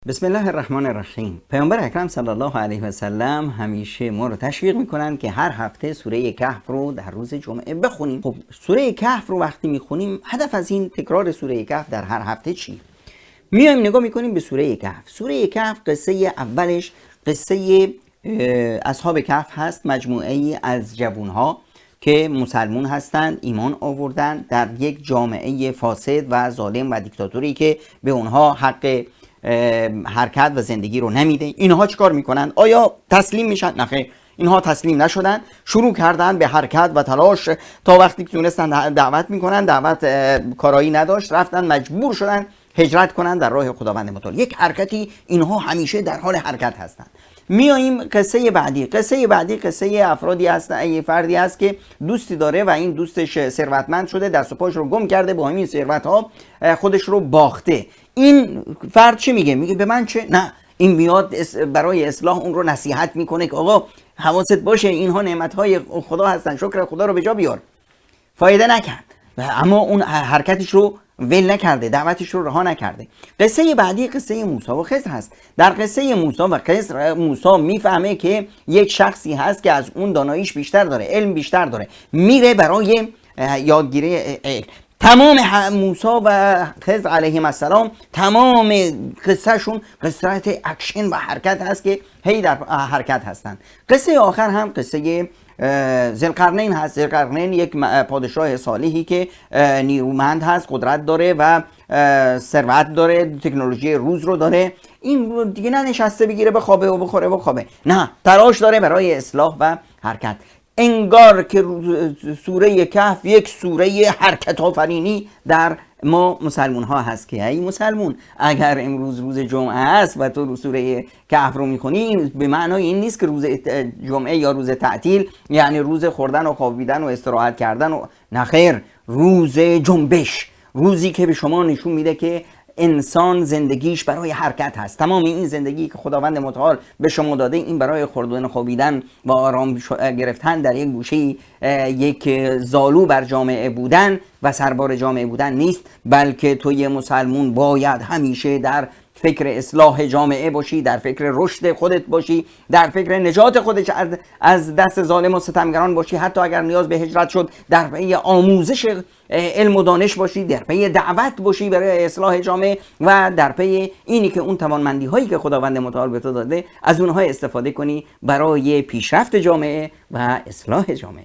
بسم الله الرحمن الرحیم. پیامبر اکرم صلی الله علیه و سلم همیشه ما رو تشویق میکنن که هر هفته سوره کهف رو در روز جمعه بخونیم. خب سوره کهف رو وقتی میخونیم، هدف از این تکرار سوره کهف در هر هفته چی؟ میایم نگاه میکنیم به سوره کهف. سوره کهف قصه اولش قصه اصحاب کهف هست، مجموعه ای از جوانها که مسلمون هستند، ایمان آوردن در یک جامعه فاسد و ظالم و دیکتاتوری که به اونها حق حرکت و زندگی رو نمیده. اینها چیکار میکنن؟ آیا تسلیم میشن؟ نه خیر، اینها تسلیم نشدن، شروع کردن به حرکت و تلاش. تا وقتی که تونستن دعوت میکنن، دعوت کارایی نداشت، رفتن مجبور شدن هجرت کنن در راه خداوند متعال. یک حرکتی، اینها همیشه در حال حرکت هستن. میاییم قصه بعدی. قصه افرادی هست، یه فردی هست که دوستی داره و این دوستش ثروتمند شده، دست و پاش رو گم کرده، با همین ثروت ها خودش رو باخته. این فرد چی میگه؟ میگه به من چه؟ نه، این میاد برای اصلاح اون رو نصیحت میکنه که آقا حواست باشه، اینها نعمتهای خدا هستن، شکر خدا رو به جا بیار. فایده نکرد، اما اون حرکتش رو ول نکرده، دعوتش رو رها نکرده. قصه بعدی قصه موسی و خضر هست. در قصه موسی و خضر، موسی میفهمه که یک شخصی هست که از اون داناییش بیشتر داره، علم بیشتر داره، میره برای یادگیری علم. تمام موسی و خضر علیهم السلام تمام قصهشون قصه اکشن و حرکت هست که هی در حرکت هستن. قصه آخر هم قصه ذوالقرنین هست. ذوالقرنین یک پادشاه صالحی که نیرومند هست، قدرت داره و ثروت داره، تکنولوژی روز رو داره. این دیگه ننشسته بگیره بخوابه و بخوره، نه، تلاش داره برای اصلاح و حرکت. انگار که سوره کهف یک سوره حرکت آفرینی در ما مسلمون ها هست که ای مسلمون، اگر امروز روز جمعه است و تو سوره کهف رو میخونی، به معنای این نیست که روز جمعه یا روز تعطیل یعنی روز خوردن و خوابیدن و استراحت کردن و نخیر، روز جنبش، روزی که به شما نشون میده که انسان زندگیش برای حرکت هست. تمام این زندگی که خداوند متعال به شما داده، این برای خوردن، خوابیدن و آرام گرفتن در یک گوشه، یک زالو بر جامعه بودن و سربار جامعه بودن نیست، بلکه توی مسلمون باید همیشه در فکر اصلاح جامعه باشی، در فکر رشد خودت باشی، در فکر نجات خودت از دست ظالم و ستمگران باشی. حتی اگر نیاز به هجرت شد، در پی آموزش علم و دانش باشی، در پی دعوت باشی برای اصلاح جامعه و در پی اینی که اون توانمندی هایی که خداوند متعال به تو داده، از اونها استفاده کنی برای پیشرفت جامعه و اصلاح جامعه.